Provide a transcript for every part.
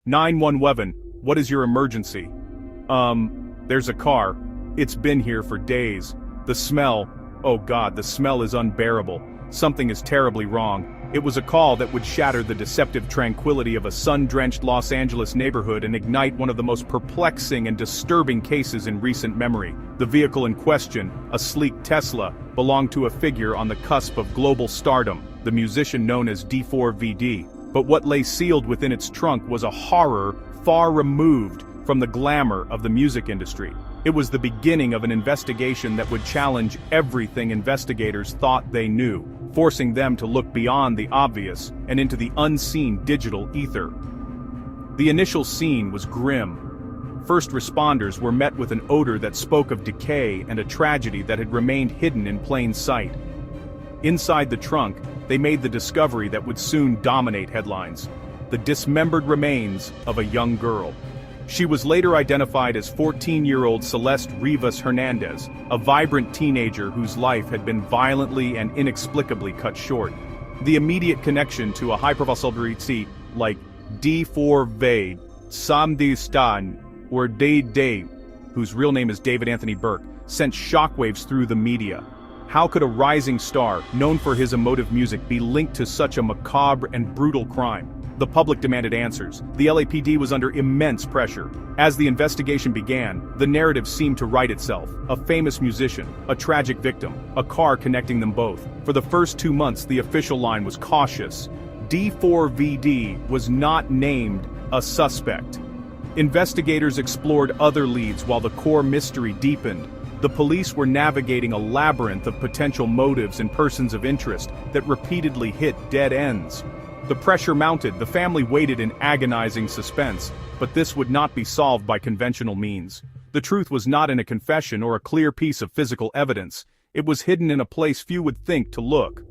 911, what is your emergency? There's a car. It's been here for days. The smell, oh God, the smell is unbearable. Something is terribly wrong. It was a call that would shatter the deceptive tranquility of a sun-drenched Los Angeles neighborhood and ignite one of the most perplexing and disturbing cases in recent memory. The vehicle in question, a sleek Tesla, belonged to a figure on the cusp of global stardom, the musician known as D4VD. But what lay sealed within its trunk was a horror far removed from the glamour of the music industry. It was the beginning of an investigation that would challenge everything investigators thought they knew, forcing them to look beyond the obvious and into the unseen digital ether. The initial scene was grim. First responders were met with an odor that spoke of decay and a tragedy that had remained hidden in plain sight. Inside the trunk, they made the discovery that would soon dominate headlines: the dismembered remains of a young girl. She was later identified as 14-year-old Celeste Rivas Hernandez, a vibrant teenager whose life had been violently and inexplicably cut short. The immediate connection to a high-profile celebrity like D4VD, Samdi Stan, or Day, whose real name is David Anthony Burke, sent shockwaves through the media. How could a rising star, known for his emotive music, be linked to such a macabre and brutal crime? The public demanded answers. The LAPD was under immense pressure. As the investigation began, the narrative seemed to write itself. A famous musician, a tragic victim, a car connecting them both. For the first 2 months, the official line was cautious. D4VD was not named a suspect. Investigators explored other leads while the core mystery deepened. The police were navigating a labyrinth of potential motives and persons of interest that repeatedly hit dead ends. The pressure mounted, the family waited in agonizing suspense, but this would not be solved by conventional means. The truth was not in a confession or a clear piece of physical evidence. It was hidden in a place few would think to look.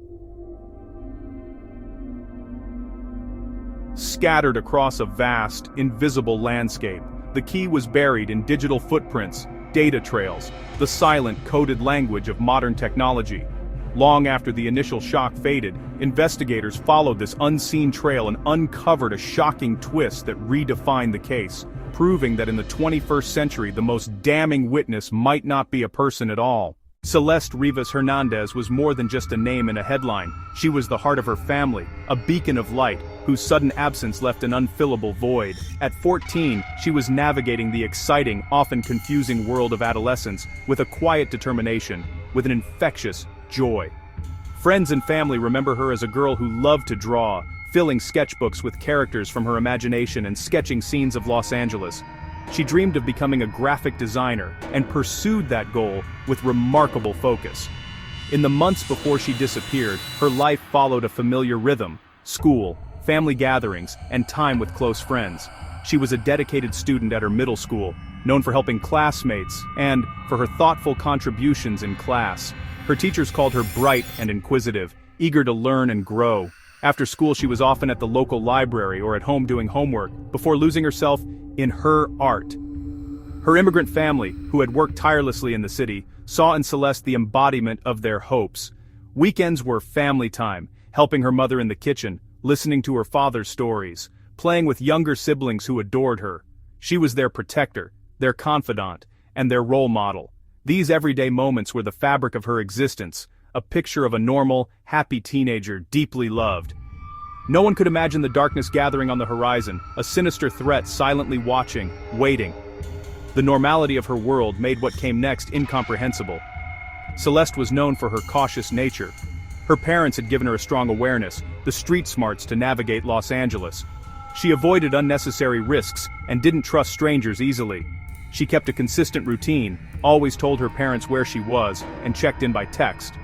Scattered across a vast, invisible landscape, the key was buried in digital footprints, data trails, the silent, coded language of modern technology. Long after the initial shock faded, investigators followed this unseen trail and uncovered a shocking twist that redefined the case, proving that in the 21st century the most damning witness might not be a person at all. Celeste Rivas Hernandez was more than just a name in a headline. She was the heart of her family, a beacon of light, whose sudden absence left an unfillable void. At 14, she was navigating the exciting, often confusing world of adolescence with a quiet determination, with an infectious joy. Friends and family remember her as a girl who loved to draw, filling sketchbooks with characters from her imagination and sketching scenes of Los Angeles. She dreamed of becoming a graphic designer and pursued that goal with remarkable focus. In the months before she disappeared, her life followed a familiar rhythm: school, family gatherings, and time with close friends. She was a dedicated student at her middle school, known for helping classmates and for her thoughtful contributions in class. Her teachers called her bright and inquisitive, eager to learn and grow. After school, she was often at the local library or at home doing homework, before losing herself in her art. Her immigrant family, who had worked tirelessly in the city, saw in Celeste the embodiment of their hopes. Weekends were family time, helping her mother in the kitchen, listening to her father's stories, playing with younger siblings who adored her. She was their protector, their confidant, and their role model. These everyday moments were the fabric of her existence, a picture of a normal, happy teenager deeply loved. No one could imagine the darkness gathering on the horizon, a sinister threat silently watching, waiting. The normality of her world made what came next incomprehensible. Celeste was known for her cautious nature. Her parents had given her a strong awareness, the street smarts to navigate Los Angeles. She avoided unnecessary risks and didn't trust strangers easily. She kept a consistent routine, always told her parents where she was, and checked in by text.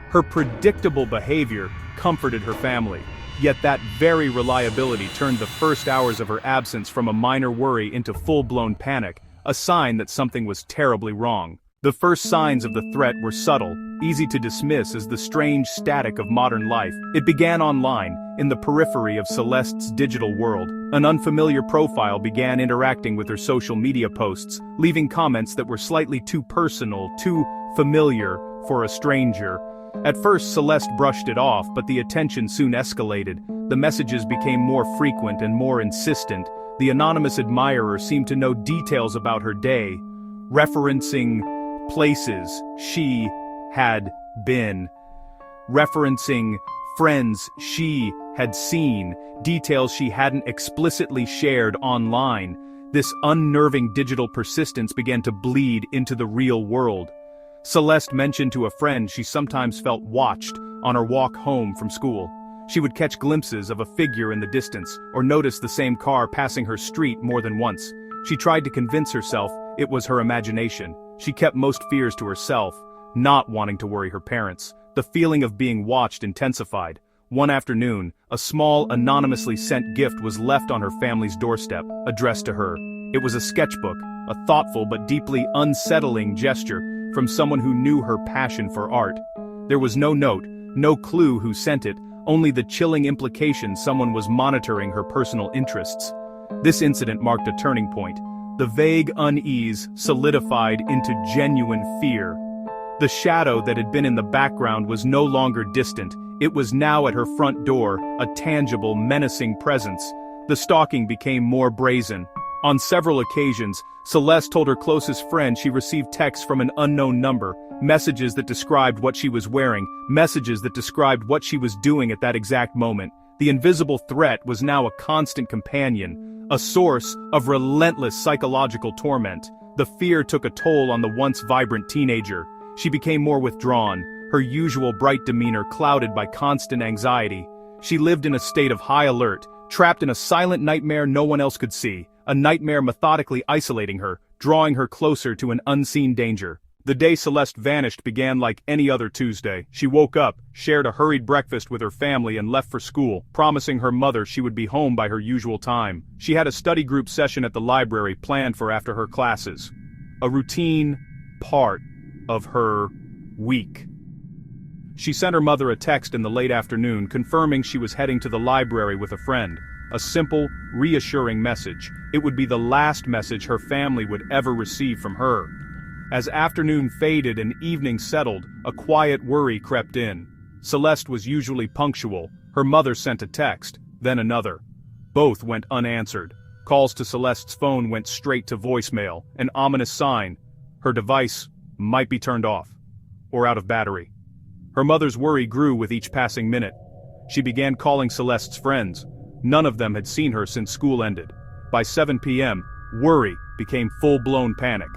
Her predictable behavior comforted her family, yet that very reliability turned the first hours of her absence from a minor worry into full-blown panic, a sign that something was terribly wrong. The first signs of the threat were subtle, easy to dismiss as the strange static of modern life. It began online, in the periphery of Celeste's digital world. An unfamiliar profile began interacting with her social media posts, leaving comments that were slightly too personal, too familiar for a stranger. At first, Celeste brushed it off, but the attention soon escalated. The messages became more frequent and more insistent. The anonymous admirer seemed to know details about her day, referencing places she had been, referencing friends she had seen, details she hadn't explicitly shared online. This unnerving digital persistence began to bleed into the real world. Celeste mentioned to a friend she sometimes felt watched on her walk home from school. She would catch glimpses of a figure in the distance, or notice the same car passing her street more than once. She tried to convince herself it was her imagination. She kept most fears to herself, not wanting to worry her parents. The feeling of being watched intensified. One afternoon, a small, anonymously sent gift was left on her family's doorstep, addressed to her. It was a sketchbook, a thoughtful but deeply unsettling gesture from someone who knew her passion for art. There was no note, no clue who sent it, only the chilling implication someone was monitoring her personal interests. This incident marked a turning point. The vague unease solidified into genuine fear. The shadow that had been in the background was no longer distant. It was now at her front door, a tangible, menacing presence. The stalking became more brazen. On several occasions, Celeste told her closest friend she received texts from an unknown number, messages that described what she was wearing, messages that described what she was doing at that exact moment. The invisible threat was now a constant companion, a source of relentless psychological torment. The fear took a toll on the once vibrant teenager. She became more withdrawn, her usual bright demeanor clouded by constant anxiety. She lived in a state of high alert, trapped in a silent nightmare no one else could see, a nightmare methodically isolating her, drawing her closer to an unseen danger. The day Celeste vanished began like any other Tuesday. She woke up, shared a hurried breakfast with her family and left for school, promising her mother she would be home by her usual time. She had a study group session at the library planned for after her classes. A routine part of her week. She sent her mother a text in the late afternoon confirming she was heading to the library with a friend. A simple, reassuring message. It would be the last message her family would ever receive from her. As afternoon faded and evening settled, a quiet worry crept in. Celeste was usually punctual. Her mother sent a text, then another. Both went unanswered. Calls to Celeste's phone went straight to voicemail, an ominous sign. Her device might be turned off, or out of battery. Her mother's worry grew with each passing minute. She began calling Celeste's friends. None of them had seen her since school ended. By 7 p.m., worry became full-blown panic.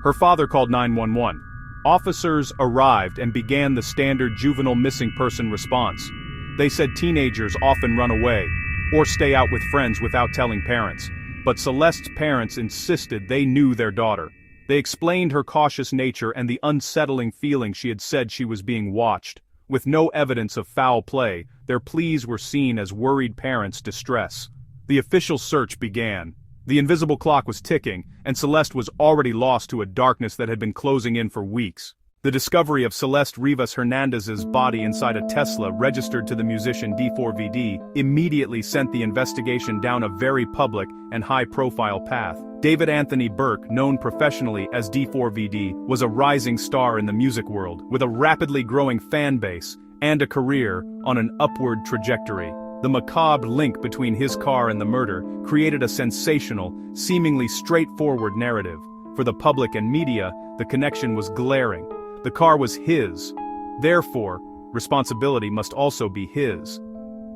Her father called 911. Officers arrived and began the standard juvenile missing person response. They said teenagers often run away, or stay out with friends without telling parents. But Celeste's parents insisted they knew their daughter. They explained her cautious nature and the unsettling feeling she had said she was being watched. With no evidence of foul play, their pleas were seen as worried parents' distress. The official search began. The invisible clock was ticking, and Celeste was already lost to a darkness that had been closing in for weeks. The discovery of Celeste Rivas Hernandez's body inside a Tesla registered to the musician D4VD immediately sent the investigation down a very public and high-profile path. David Anthony Burke, known professionally as D4VD, was a rising star in the music world, with a rapidly growing fan base and a career on an upward trajectory. The macabre link between his car and the murder created a sensational, seemingly straightforward narrative. For the public and media, the connection was glaring. The car was his. Therefore, responsibility must also be his.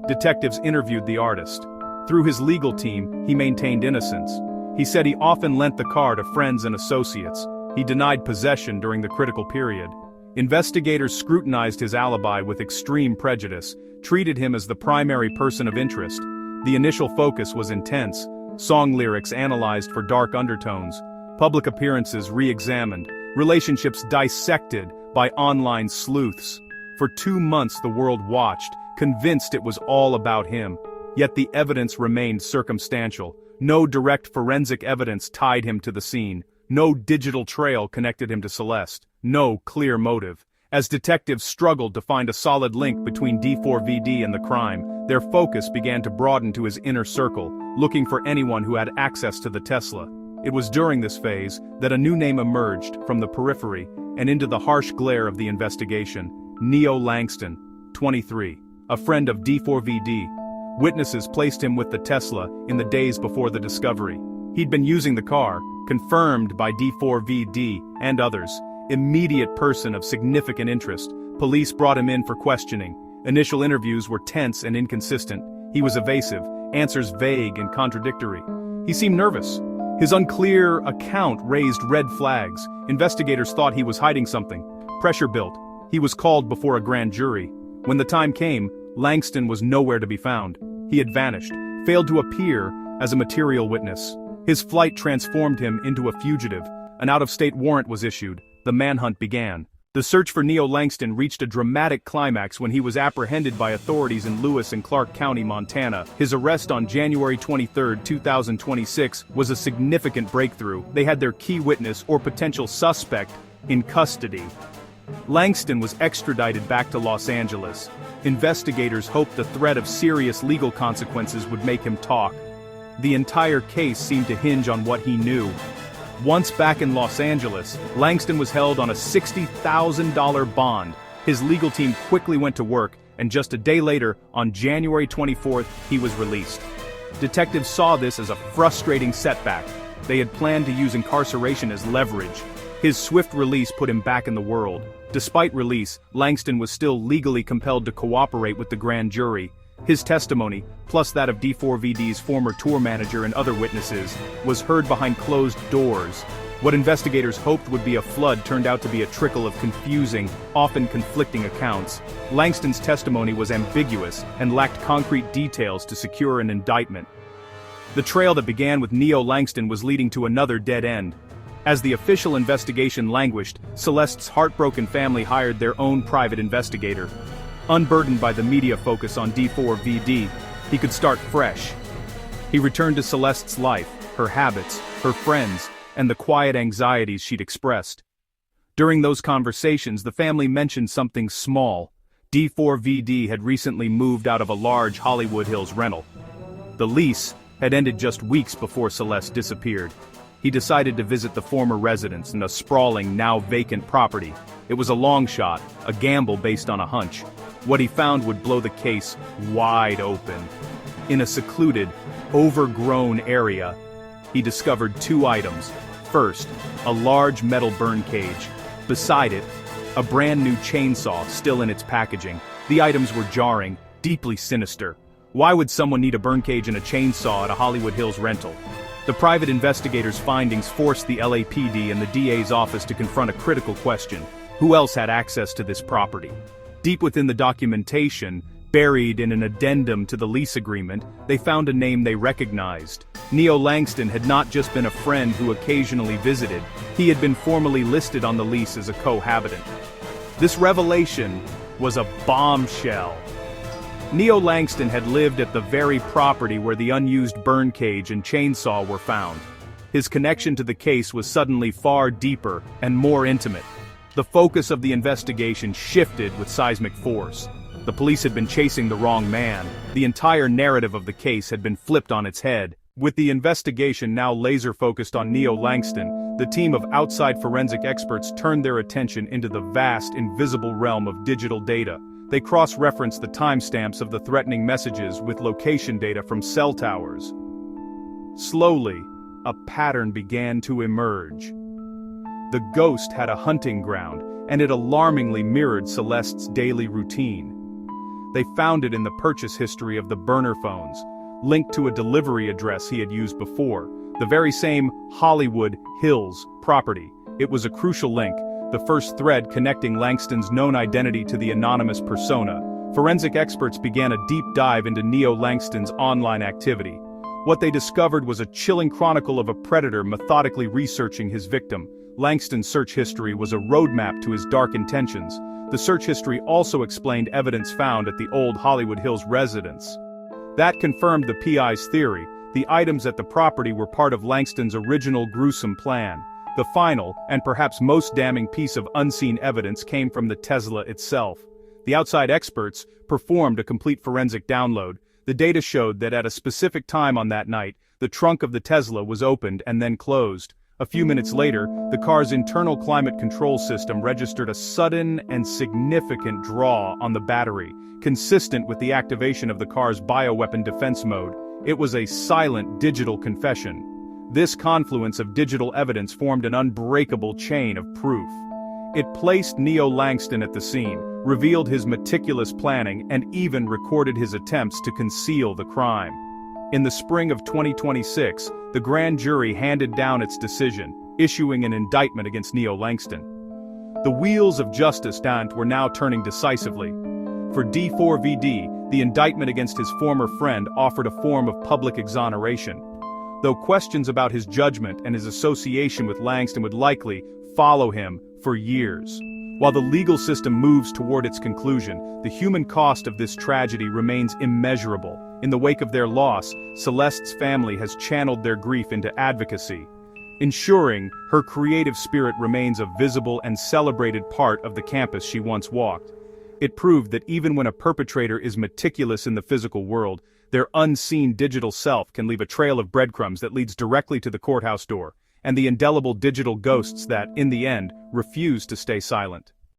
Detectives interviewed the artist. Through his legal team, he maintained innocence. He said he often lent the car to friends and associates. He denied possession during the critical period. Investigators scrutinized his alibi with extreme prejudice, treated him as the primary person of interest. The initial focus was intense, song lyrics analyzed for dark undertones, public appearances re-examined, relationships dissected by online sleuths. For 2 months the world watched, convinced it was all about him. Yet the evidence remained circumstantial. No direct forensic evidence tied him to the scene. No digital trail connected him to Celeste. No clear motive. As detectives struggled to find a solid link between D4VD and the crime, their focus began to broaden to his inner circle, looking for anyone who had access to the Tesla. It was during this phase that a new name emerged from the periphery and into the harsh glare of the investigation. Neo Langston, 23, a friend of D4VD. Witnesses placed him with the Tesla in the days before the discovery. He'd been using the car, confirmed by D4VD and others. Immediate person of significant interest. Police brought him in for questioning. Initial interviews were tense and inconsistent. He was evasive, answers vague and contradictory. He seemed nervous. His unclear account raised red flags. Investigators thought he was hiding something. Pressure built. He was called before a grand jury. When the time came, Langston was nowhere to be found. He had vanished, failed to appear as a material witness. His flight transformed him into a fugitive. An out-of-state warrant was issued. The manhunt began. The search for Neo Langston reached a dramatic climax when he was apprehended by authorities in Lewis and Clark County, Montana. His arrest on January 23, 2026 was a significant breakthrough. They had their key witness or potential suspect in custody. Langston was extradited back to Los Angeles. Investigators hoped the threat of serious legal consequences would make him talk. The entire case seemed to hinge on what he knew. Once back in Los Angeles, Langston was held on a $60,000 bond. His legal team quickly went to work, and just a day later, on January 24th, he was released. Detectives saw this as a frustrating setback. They had planned to use incarceration as leverage. His swift release put him back in the world. Despite release, Langston was still legally compelled to cooperate with the grand jury. His testimony, plus that of D4VD's former tour manager and other witnesses, was heard behind closed doors. What investigators hoped would be a flood turned out to be a trickle of confusing, often conflicting accounts. Langston's testimony was ambiguous and lacked concrete details to secure an indictment. The trail that began with Neo Langston was leading to another dead end. As the official investigation languished, Celeste's heartbroken family hired their own private investigator. Unburdened by the media focus on D4VD, he could start fresh. He returned to Celeste's life, her habits, her friends, and the quiet anxieties she'd expressed. During those conversations, the family mentioned something small. D4VD had recently moved out of a large Hollywood Hills rental. The lease had ended just weeks before Celeste disappeared. He decided to visit the former residence in a sprawling, now vacant property. It was a long shot, a gamble based on a hunch. What he found would blow the case wide open. In a secluded, overgrown area, he discovered two items. First, a large metal burn cage. Beside it, a brand new chainsaw still in its packaging. The items were jarring, deeply sinister. Why would someone need a burn cage and a chainsaw at a Hollywood Hills rental? The private investigators' findings forced the LAPD and the DA's office to confront a critical question. Who else had access to this property? Deep within the documentation, buried in an addendum to the lease agreement, they found a name they recognized. Neo Langston had not just been a friend who occasionally visited, he had been formally listed on the lease as a cohabitant. This revelation was a bombshell. Neo Langston had lived at the very property where the unused burn cage and chainsaw were found. His connection to the case was suddenly far deeper and more intimate. The focus of the investigation shifted with seismic force. The police had been chasing the wrong man. The entire narrative of the case had been flipped on its head. With the investigation now laser-focused on Neo Langston, the team of outside forensic experts turned their attention into the vast, invisible realm of digital data. They cross-referenced the timestamps of the threatening messages with location data from cell towers. Slowly, a pattern began to emerge. The ghost had a hunting ground, and it alarmingly mirrored Celeste's daily routine. They found it in the purchase history of the burner phones, linked to a delivery address he had used before, the very same Hollywood Hills property. It was a crucial link, the first thread connecting Langston's known identity to the anonymous persona. Forensic experts began a deep dive into Neo Langston's online activity. What they discovered was a chilling chronicle of a predator methodically researching his victim. Langston's search history was a roadmap to his dark intentions. The search history also explained evidence found at the old Hollywood Hills residence. That confirmed the PI's theory. The items at the property were part of Langston's original gruesome plan. The final, and perhaps most damning piece of unseen evidence came from the Tesla itself. The outside experts performed a complete forensic download. The data showed that at a specific time on that night, the trunk of the Tesla was opened and then closed. A few minutes later, the car's internal climate control system registered a sudden and significant draw on the battery, consistent with the activation of the car's bioweapon defense mode. It was a silent digital confession. This confluence of digital evidence formed an unbreakable chain of proof. It placed Neo Langston at the scene, revealed his meticulous planning, and even recorded his attempts to conceal the crime. In the spring of 2026, the grand jury handed down its decision, issuing an indictment against Neo Langston. The wheels of justice were now turning decisively. For D4VD, the indictment against his former friend offered a form of public exoneration. Though questions about his judgment and his association with Langston would likely follow him for years. While the legal system moves toward its conclusion, the human cost of this tragedy remains immeasurable. In the wake of their loss, Celeste's family has channeled their grief into advocacy, ensuring her creative spirit remains a visible and celebrated part of the campus she once walked. It proved that even when a perpetrator is meticulous in the physical world, their unseen digital self can leave a trail of breadcrumbs that leads directly to the courthouse door, and the indelible digital ghosts that, in the end, refuse to stay silent.